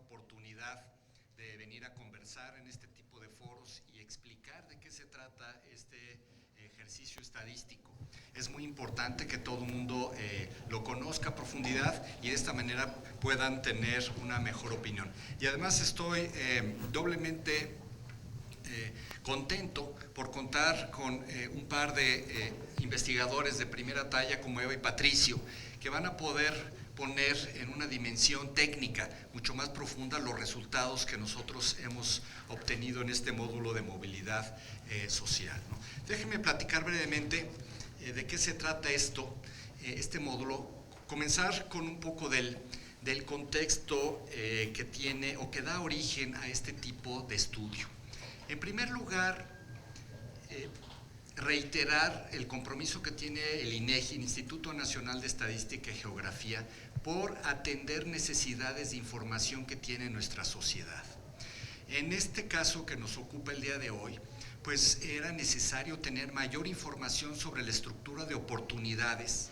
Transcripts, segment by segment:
oportunidad de venir a conversar en este tipo de foros y explicar de qué se trata este ejercicio estadístico. Es muy importante que todo el mundo lo conozca a profundidad y de esta manera puedan tener una mejor opinión. Y además estoy doblemente contento por contar con un par de investigadores de primera talla como Eva y Patricio, que van a poder poner en una dimensión técnica mucho más profunda los resultados que nosotros hemos obtenido en este módulo de movilidad social, ¿no? Déjenme platicar brevemente de qué se trata este módulo, comenzar con un poco del contexto que tiene o que da origen a este tipo de estudio. En primer lugar, reiterar el compromiso que tiene el INEGI, el Instituto Nacional de Estadística y Geografía, por atender necesidades de información que tiene nuestra sociedad. En este caso que nos ocupa el día de hoy, pues era necesario tener mayor información sobre la estructura de oportunidades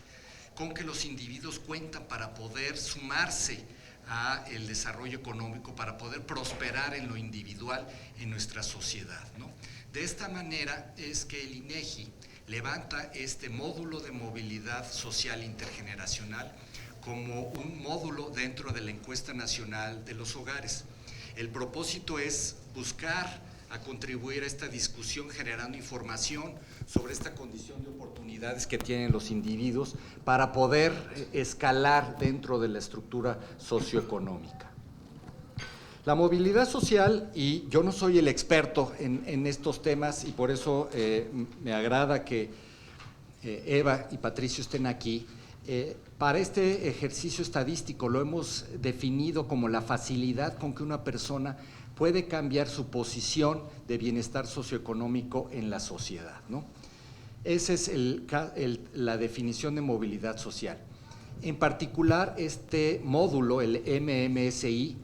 con que los individuos cuentan para poder sumarse al desarrollo económico, para poder prosperar en lo individual en nuestra sociedad, ¿no? De esta manera es que el INEGI levanta este módulo de movilidad social intergeneracional como un módulo dentro de la encuesta nacional de los hogares. El propósito es buscar a contribuir a esta discusión generando información sobre esta condición de oportunidades que tienen los individuos para poder escalar dentro de la estructura socioeconómica. La movilidad social, y yo no soy el experto en estos temas y por eso me agrada que Eva y Patricio estén aquí. Para este ejercicio estadístico lo hemos definido como la facilidad con que una persona puede cambiar su posición de bienestar socioeconómico en la sociedad, ¿no? Esa es la definición de movilidad social. En particular, este módulo, el MMSI,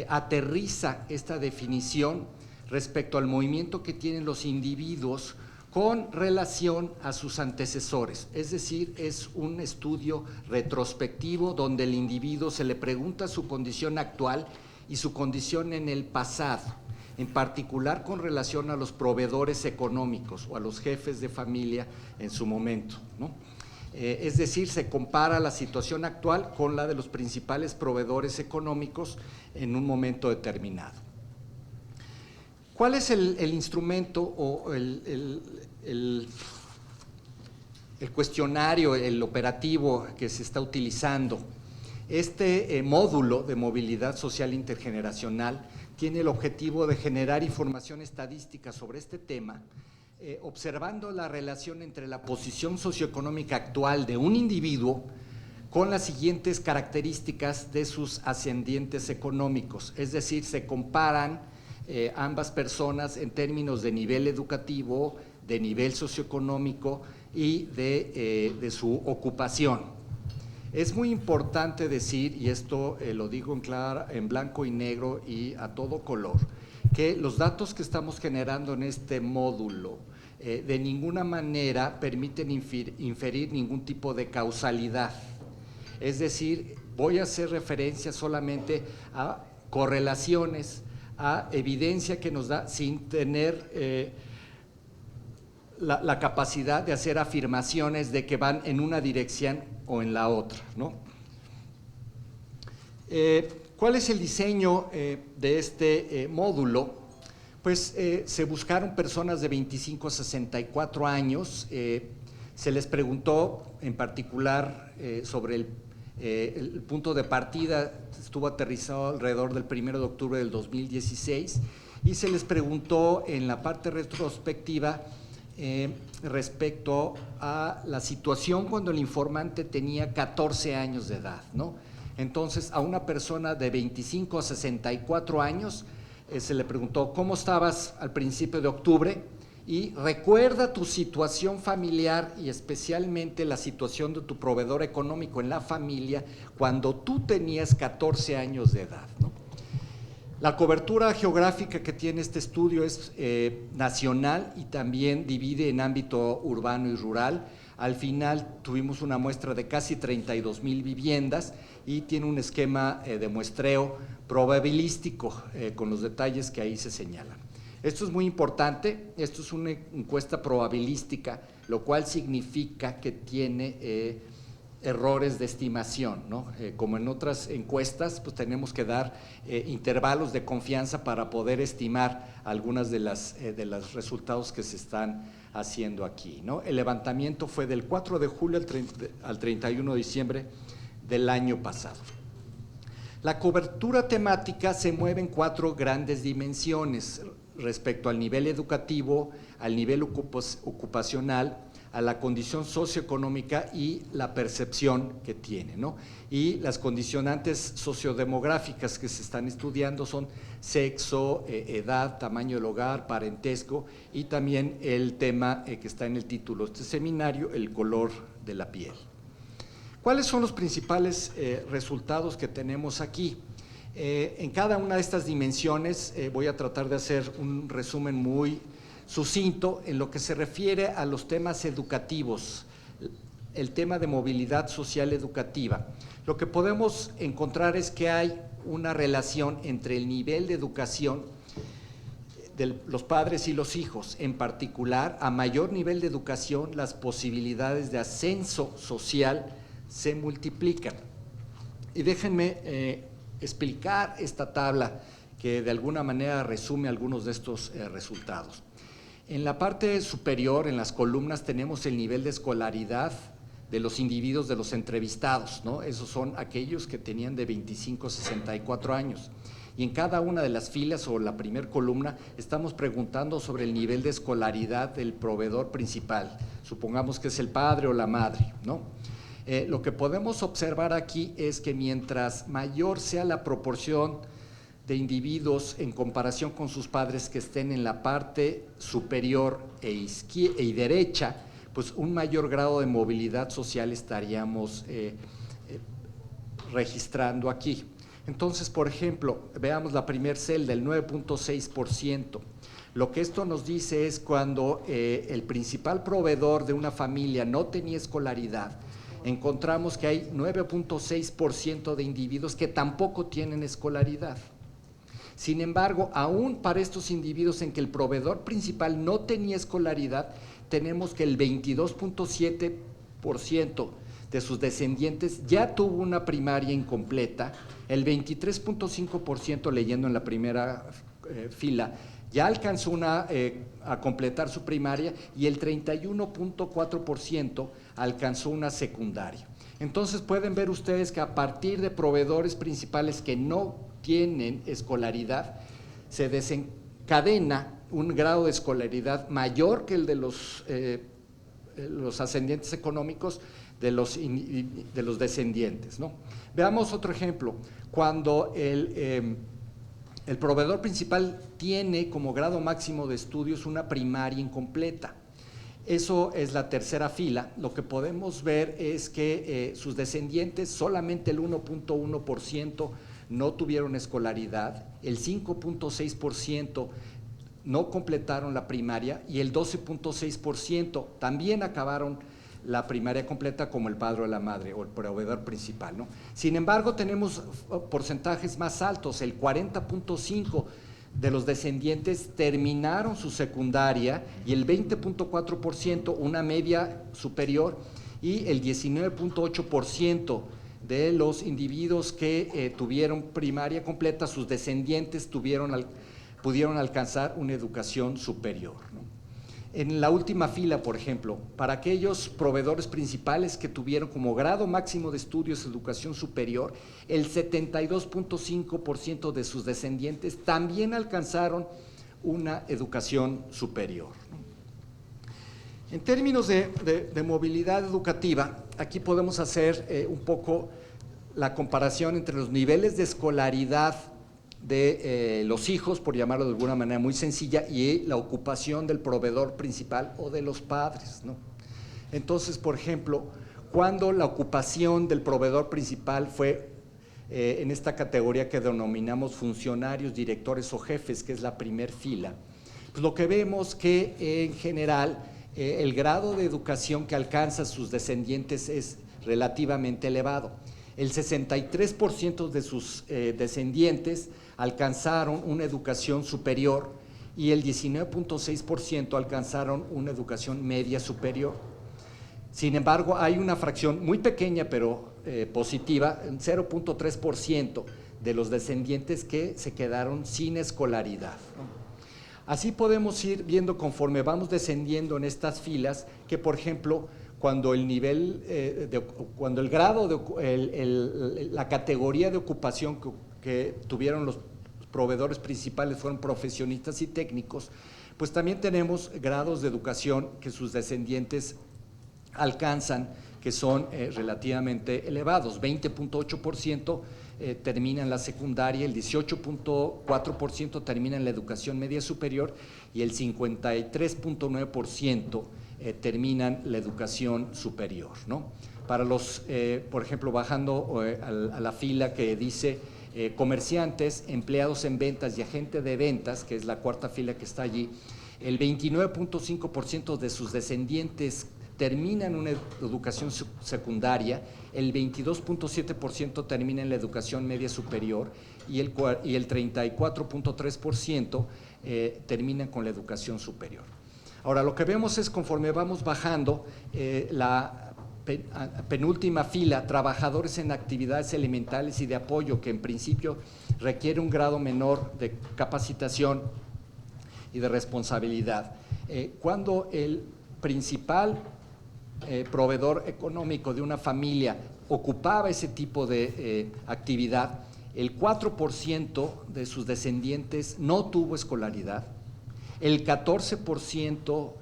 aterriza esta definición respecto al movimiento que tienen los individuos con relación a sus antecesores, es decir, es un estudio retrospectivo donde el individuo se le pregunta su condición actual y su condición en el pasado, en particular con relación a los proveedores económicos o a los jefes de familia en su momento, ¿no? Es decir, se compara la situación actual con la de los principales proveedores económicos en un momento determinado. ¿Cuál es el instrumento o el cuestionario, el operativo que se está utilizando? Este módulo de movilidad social intergeneracional tiene el objetivo de generar información estadística sobre este tema, observando la relación entre la posición socioeconómica actual de un individuo con las siguientes características de sus ascendientes económicos, es decir, se comparan ambas personas en términos de nivel educativo, de nivel socioeconómico y de su ocupación. Es muy importante decir, y esto lo digo en blanco y negro y a todo color, que los datos que estamos generando en este módulo de ninguna manera permiten inferir ningún tipo de causalidad. Es decir, voy a hacer referencia solamente a correlaciones, a evidencia que nos da sin tener la capacidad de hacer afirmaciones de que van en una dirección o en la otra, ¿no? ¿Cuál es el diseño de este módulo? Pues se buscaron personas de 25 a 64 años, se les preguntó en particular sobre el punto de partida, estuvo aterrizado alrededor del 1 de octubre del 2016 y se les preguntó en la parte retrospectiva respecto a la situación cuando el informante tenía 14 años de edad, ¿no? Entonces, a una persona de 25 a 64 años se le preguntó ¿cómo estabas al principio de octubre? Y recuerda tu situación familiar y especialmente la situación de tu proveedor económico en la familia cuando tú tenías 14 años de edad, ¿no? La cobertura geográfica que tiene este estudio es nacional y también divide en ámbito urbano y rural. Al final tuvimos una muestra de casi 32,000 viviendas y tiene un esquema de muestreo probabilístico con los detalles que ahí se señalan. Esto es muy importante, esto es una encuesta probabilística, lo cual significa que tiene errores de estimación, ¿no? Como en otras encuestas, pues tenemos que dar intervalos de confianza para poder estimar algunas de los resultados que se están haciendo aquí, ¿no? El levantamiento fue del 4 de julio al 31 de diciembre del año pasado. La cobertura temática se mueve en 4 grandes dimensiones respecto al nivel educativo, al nivel ocupacional, a la condición socioeconómica y la percepción que tiene, ¿no? Y las condicionantes sociodemográficas que se están estudiando son sexo, edad, tamaño del hogar, parentesco y también el tema que está en el título de este seminario, el color de la piel. ¿Cuáles son los principales resultados que tenemos aquí? En cada una de estas dimensiones voy a tratar de hacer un resumen muy sucinto en lo que se refiere a los temas educativos, el tema de movilidad social educativa. Lo que podemos encontrar es que hay una relación entre el nivel de educación de los padres y los hijos, en particular, a mayor nivel de educación, las posibilidades de ascenso social se multiplican. Y déjenme explicar esta tabla que de alguna manera resume algunos de estos resultados. En la parte superior, en las columnas, tenemos el nivel de escolaridad de los individuos de los entrevistados, ¿no? Esos son aquellos que tenían de 25 a 64 años. Y en cada una de las filas o la primera columna estamos preguntando sobre el nivel de escolaridad del proveedor principal. Supongamos que es el padre o la madre, ¿no? Lo que podemos observar aquí es que mientras mayor sea la proporción de individuos en comparación con sus padres que estén en la parte superior y derecha, pues un mayor grado de movilidad social estaríamos registrando aquí. Entonces, por ejemplo, veamos la primera celda, el 9.6%. Lo que esto nos dice es cuando el principal proveedor de una familia no tenía escolaridad, encontramos que hay 9.6% de individuos que tampoco tienen escolaridad. Sin embargo, aún para estos individuos en que el proveedor principal no tenía escolaridad, tenemos que el 22.7% de sus descendientes ya tuvo una primaria incompleta, el 23.5% leyendo en la primera fila ya alcanzó a completar su primaria y el 31.4% alcanzó una secundaria. Entonces pueden ver ustedes que a partir de proveedores principales que no tienen escolaridad, se desencadena un grado de escolaridad mayor que el de los ascendientes económicos de los descendientes, ¿no? Veamos otro ejemplo. Cuando el proveedor principal tiene como grado máximo de estudios una primaria incompleta. Eso es la tercera fila. Lo que podemos ver es que sus descendientes, solamente el 1.1% no tuvieron escolaridad, el 5.6% no completaron la primaria y el 12.6% también acabaron la primaria completa como el padre o la madre o el proveedor principal, ¿no? Sin embargo, tenemos porcentajes más altos, el 40.5% de los descendientes terminaron su secundaria y el 20.4% una media superior y el 19.8% de los individuos que tuvieron primaria completa, sus descendientes pudieron alcanzar una educación superior, ¿no? En la última fila, por ejemplo, para aquellos proveedores principales que tuvieron como grado máximo de estudios educación superior, el 72.5% de sus descendientes también alcanzaron una educación superior. En términos de movilidad educativa, aquí podemos hacer un poco la comparación entre los niveles de escolaridad de los hijos, por llamarlo de alguna manera muy sencilla, y la ocupación del proveedor principal o de los padres, ¿no? Entonces, por ejemplo, cuando la ocupación del proveedor principal fue en esta categoría que denominamos funcionarios, directores o jefes, que es la primer fila, pues lo que vemos que en general el grado de educación que alcanzan sus descendientes es relativamente elevado. El 63% de sus descendientes alcanzaron una educación superior y el 19.6% alcanzaron una educación media superior. Sin embargo, hay una fracción muy pequeña pero positiva, 0.3% de los descendientes que se quedaron sin escolaridad, ¿no? Así podemos ir viendo conforme vamos descendiendo en estas filas que, por ejemplo, cuando el nivel, cuando el grado, la categoría de ocupación que tuvieron los proveedores principales fueron profesionistas y técnicos, pues también tenemos grados de educación que sus descendientes alcanzan, que son relativamente elevados. 20.8% terminan la secundaria, el 18.4% terminan la educación media superior y el 53.9% terminan la educación superior, ¿no? Para los, por ejemplo, bajando a la fila que dice comerciantes, empleados en ventas y agente de ventas, que es la cuarta fila que está allí, el 29.5% de sus descendientes terminan una educación secundaria, el 22.7% termina en la educación media superior y el 34.3% terminan con la educación superior. Ahora, lo que vemos es conforme vamos bajando la penúltima fila, trabajadores en actividades elementales y de apoyo, que en principio requiere un grado menor de capacitación y de responsabilidad. Cuando el principal proveedor económico de una familia ocupaba ese tipo de actividad, el 4% de sus descendientes no tuvo escolaridad, el 14%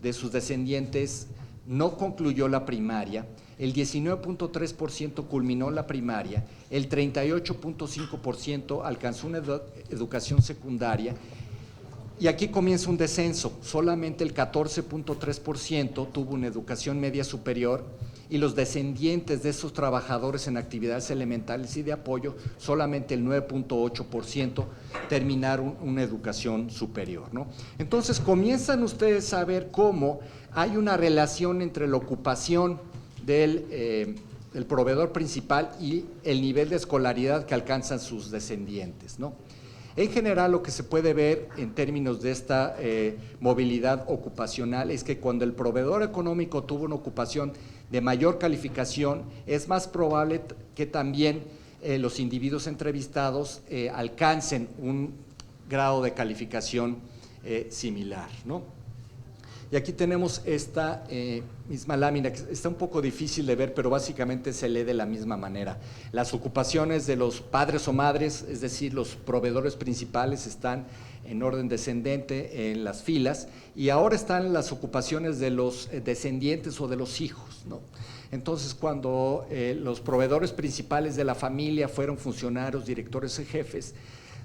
de sus descendientes no concluyó la primaria, el 19.3% culminó la primaria, el 38.5% alcanzó una educación secundaria. Y aquí comienza un descenso, solamente el 14.3% tuvo una educación media superior y los descendientes de esos trabajadores en actividades elementales y de apoyo, solamente el 9.8% terminaron una educación superior, ¿no? Entonces comienzan ustedes a ver cómo hay una relación entre la ocupación del proveedor principal y el nivel de escolaridad que alcanzan sus descendientes, ¿no? En general, lo que se puede ver en términos de esta movilidad ocupacional es que cuando el proveedor económico tuvo una ocupación de mayor calificación, es más probable que también los individuos entrevistados alcancen un grado de calificación similar, ¿no? Y aquí tenemos esta misma lámina, que está un poco difícil de ver, pero básicamente se lee de la misma manera. Las ocupaciones de los padres o madres, es decir, los proveedores principales, están en orden descendente en las filas, y ahora están las ocupaciones de los descendientes o de los hijos, ¿no? Entonces, cuando los proveedores principales de la familia fueron funcionarios, directores y jefes,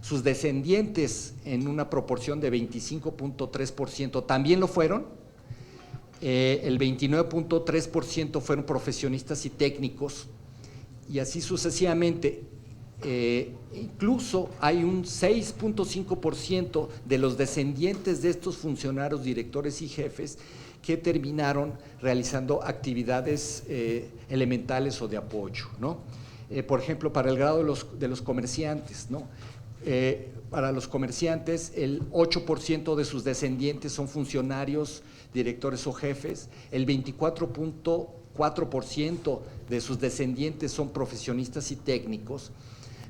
sus descendientes en una proporción de 25.3% también lo fueron, el 29.3% fueron profesionistas y técnicos, y así sucesivamente. Incluso hay un 6.5% de los descendientes de estos funcionarios, directores y jefes que terminaron realizando actividades elementales o de apoyo, ¿no? Por ejemplo, para el grado de los comerciantes, ¿no? Para los comerciantes, el 8% de sus descendientes son funcionarios, directores o jefes, el 24.4% de sus descendientes son profesionistas y técnicos.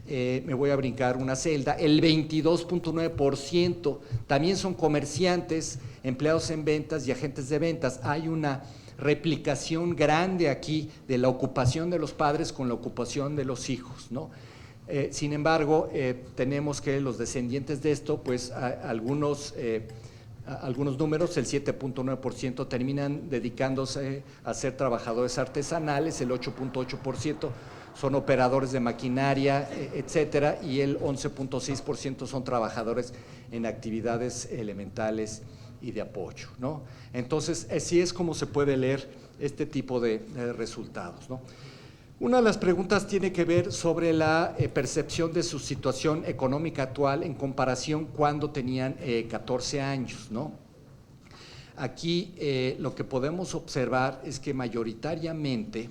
Me voy a brincar una celda, el 22.9% también son comerciantes, empleados en ventas y agentes de ventas. Hay una replicación grande aquí de la ocupación de los padres con la ocupación de los hijos, ¿no? Sin embargo, tenemos que los descendientes de esto, pues algunos números, el 7.9% terminan dedicándose a ser trabajadores artesanales, el 8.8% son operadores de maquinaria, etcétera, y el 11.6% son trabajadores en actividades elementales y de apoyo, ¿no? Entonces, así es como se puede leer este tipo de resultados, ¿no? Una de las preguntas tiene que ver sobre la percepción de su situación económica actual en comparación cuando tenían 14 años, ¿no? Aquí lo que podemos observar es que mayoritariamente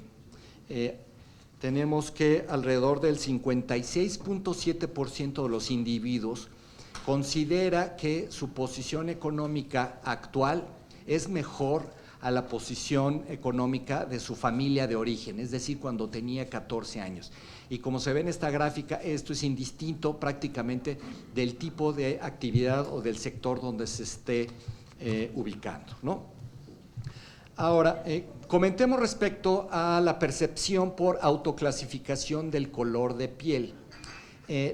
tenemos que alrededor del 56.7% de los individuos considera que su posición económica actual es mejor a la posición económica de su familia de origen, es decir, cuando tenía 14 años. Y como se ve en esta gráfica, esto es indistinto prácticamente del tipo de actividad o del sector donde se esté ubicando, ¿no? Ahora, comentemos respecto a la percepción por autoclasificación del color de piel.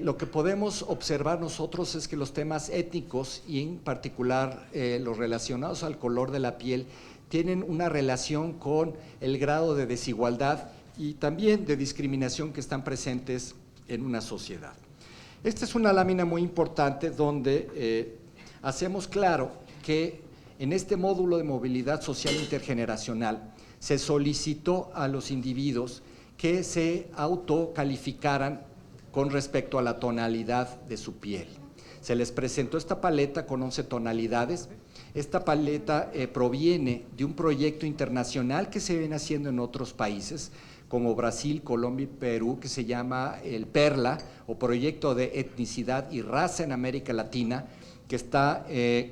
Lo que podemos observar nosotros es que los temas étnicos y en particular los relacionados al color de la piel tienen una relación con el grado de desigualdad y también de discriminación que están presentes en una sociedad. Esta es una lámina muy importante donde hacemos claro que en este módulo de movilidad social intergeneracional se solicitó a los individuos que se autocalificaran con respecto a la tonalidad de su piel. Se les presentó esta paleta con 11 tonalidades. Esta paleta proviene de un proyecto internacional que se viene haciendo en otros países, como Brasil, Colombia y Perú, que se llama el PERLA, o Proyecto de Etnicidad y Raza en América Latina, que está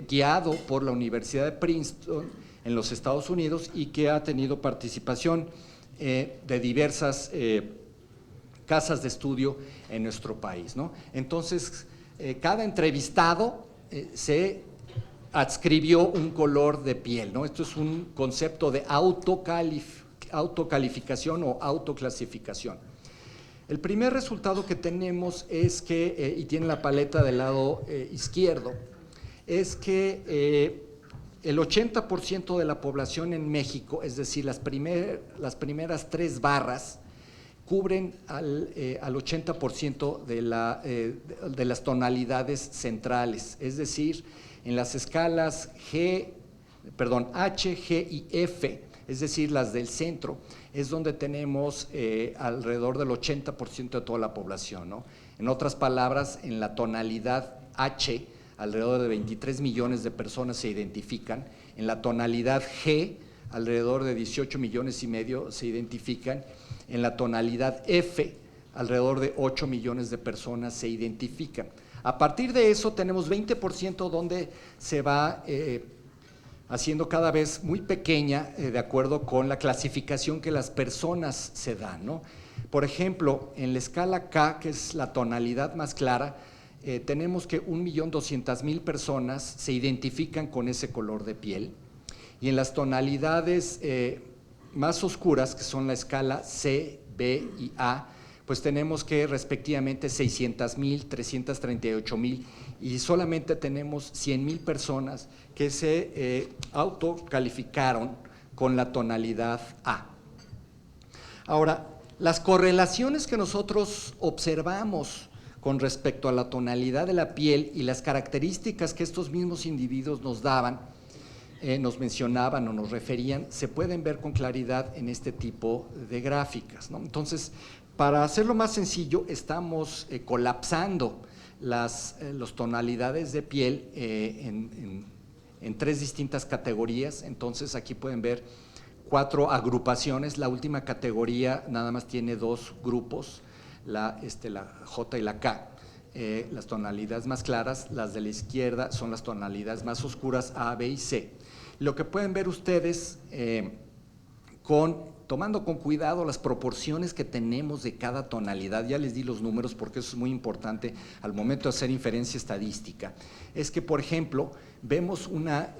guiado por la Universidad de Princeton en los Estados Unidos y que ha tenido participación de diversas casas de estudio en nuestro país, ¿no? Entonces, cada entrevistado se adscribió un color de piel, ¿no? Esto es un concepto de autocalificación o autoclasificación. El primer resultado que tenemos es que, y tiene la paleta del lado izquierdo, es que el 80% de la población en México, es decir, las primeras 3 barras, cubren al 80% de las tonalidades centrales, es decir, en las escalas H, G y F, es decir, las del centro, es donde tenemos alrededor del 80% de toda la población, ¿no? En otras palabras, en la tonalidad H, alrededor de 23 millones de personas se identifican, en la tonalidad G, alrededor de 18 millones y medio se identifican, en la tonalidad F, alrededor de 8 millones de personas se identifican. A partir de eso tenemos 20% donde se va haciendo cada vez muy pequeña de acuerdo con la clasificación que las personas se dan, ¿no? Por ejemplo, en la escala K, que es la tonalidad más clara, tenemos que 1.200.000 personas se identifican con ese color de piel, y en las tonalidades más oscuras, que son la escala C, B y A, pues tenemos que respectivamente 600.000, 338.000 y solamente tenemos 100.000 personas que se autocalificaron con la tonalidad A. Ahora, las correlaciones que nosotros observamos con respecto a la tonalidad de la piel y las características que estos mismos individuos nos daban, nos mencionaban o nos referían, se pueden ver con claridad en este tipo de gráficas, ¿no? Entonces, para hacerlo más sencillo, estamos colapsando las tonalidades de piel en 3 distintas categorías. Entonces, aquí pueden ver 4 agrupaciones. La última categoría nada más tiene 2 grupos, la J y la K. Las tonalidades más claras, las de la izquierda, son las tonalidades más oscuras, A, B y C. Lo que pueden ver ustedes, tomando con cuidado las proporciones que tenemos de cada tonalidad, ya les di los números porque eso es muy importante al momento de hacer inferencia estadística, es que, por ejemplo, vemos una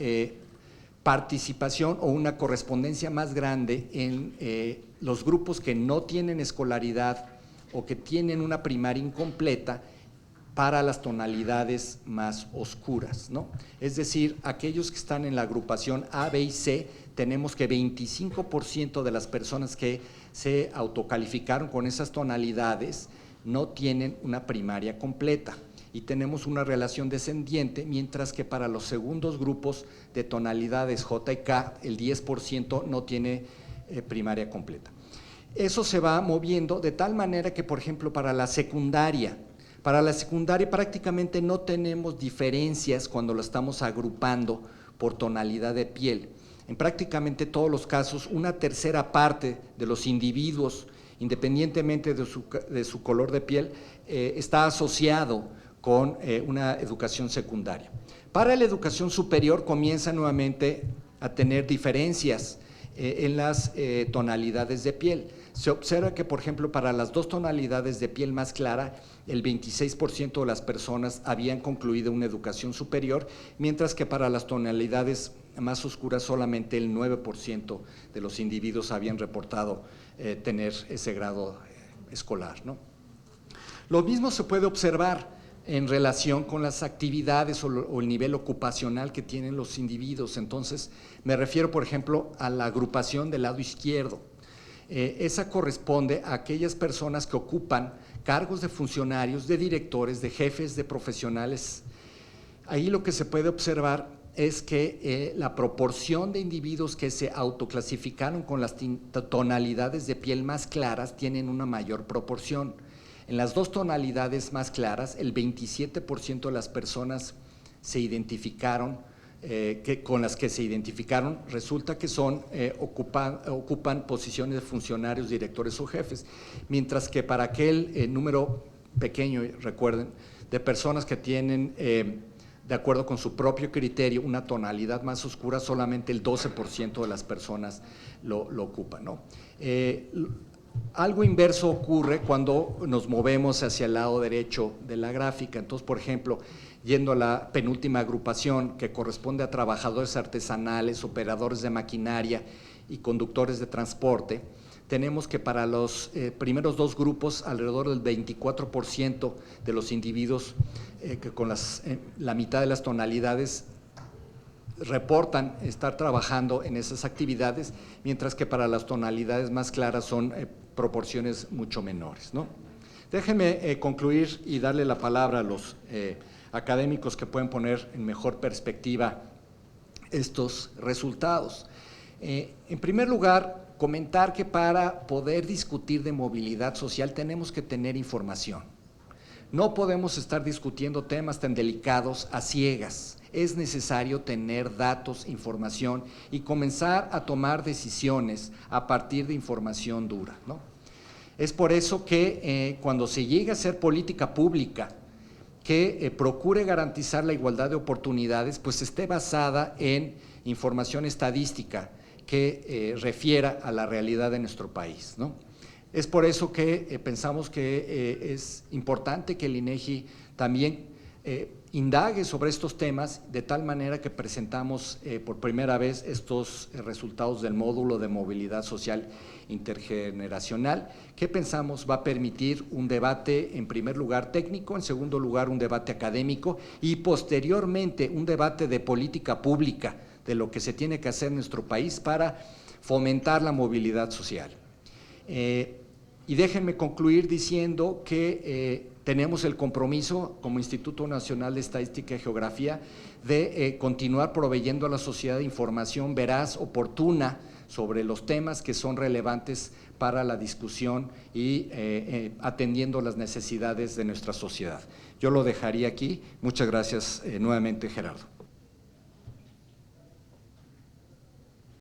participación o una correspondencia más grande en los grupos que no tienen escolaridad o que tienen una primaria incompleta para las tonalidades más oscuras, ¿no? Es decir, aquellos que están en la agrupación A, B y C, tenemos que 25% de las personas que se autocalificaron con esas tonalidades no tienen una primaria completa y tenemos una relación descendiente, mientras que para los segundos grupos de tonalidades J y K, el 10% no tiene primaria completa. Eso se va moviendo de tal manera que, por ejemplo, para la secundaria prácticamente no tenemos diferencias cuando lo estamos agrupando por tonalidad de piel. En prácticamente todos los casos, una tercera parte de los individuos, independientemente de su color de piel, está asociado con una educación secundaria. Para la educación superior comienza nuevamente a tener diferencias en las tonalidades de piel. Se observa que, por ejemplo, para las dos tonalidades de piel más clara, el 26% de las personas habían concluido una educación superior, mientras que para las tonalidades más oscuras solamente el 9% de los individuos habían reportado tener ese grado escolar, ¿no? Lo mismo se puede observar en relación con las actividades o el nivel ocupacional que tienen los individuos. Entonces, me refiero, por ejemplo, a la agrupación del lado izquierdo. Esa corresponde a aquellas personas que ocupan cargos de funcionarios, de directores, de jefes, de profesionales. Ahí lo que se puede observar es que la proporción de individuos que se autoclasificaron con las tonalidades de piel más claras tienen una mayor proporción. En las dos tonalidades más claras, el 27% de las personas se identificaron, con las que se identificaron, resulta que ocupan posiciones de funcionarios, directores o jefes, mientras que para aquel número pequeño, recuerden, de personas que tienen, de acuerdo con su propio criterio, una tonalidad más oscura, solamente el 12% de las personas lo ocupan, ¿no? Algo inverso ocurre cuando nos movemos hacia el lado derecho de la gráfica. Entonces, por ejemplo, yendo a la penúltima agrupación, que corresponde a trabajadores artesanales, operadores de maquinaria y conductores de transporte, tenemos que para los primeros dos grupos, alrededor del 24% de los individuos que con la mitad de las tonalidades reportan estar trabajando en esas actividades, mientras que para las tonalidades más claras son proporciones mucho menores, ¿no? Déjenme concluir y darle la palabra a los académicos que pueden poner en mejor perspectiva estos resultados. En primer lugar, comentar que para poder discutir de movilidad social tenemos que tener información. No podemos estar discutiendo temas tan delicados a ciegas. Es necesario tener datos, información y comenzar a tomar decisiones a partir de información dura, ¿no? Es por eso que cuando se llegue a hacer política pública que procure garantizar la igualdad de oportunidades, pues esté basada en información estadística que refiera a la realidad de nuestro país, ¿no? Es por eso que pensamos que es importante que el INEGI también indague sobre estos temas, de tal manera que presentamos por primera vez estos resultados del módulo de movilidad social intergeneracional, que pensamos va a permitir un debate, en primer lugar técnico, en segundo lugar un debate académico y posteriormente un debate de política pública de lo que se tiene que hacer en nuestro país para fomentar la movilidad social. Y déjenme concluir diciendo que tenemos el compromiso como Instituto Nacional de Estadística y Geografía de continuar proveyendo a la sociedad información veraz, oportuna, sobre los temas que son relevantes para la discusión y atendiendo las necesidades de nuestra sociedad. Yo lo dejaría aquí. Muchas gracias nuevamente, Gerardo.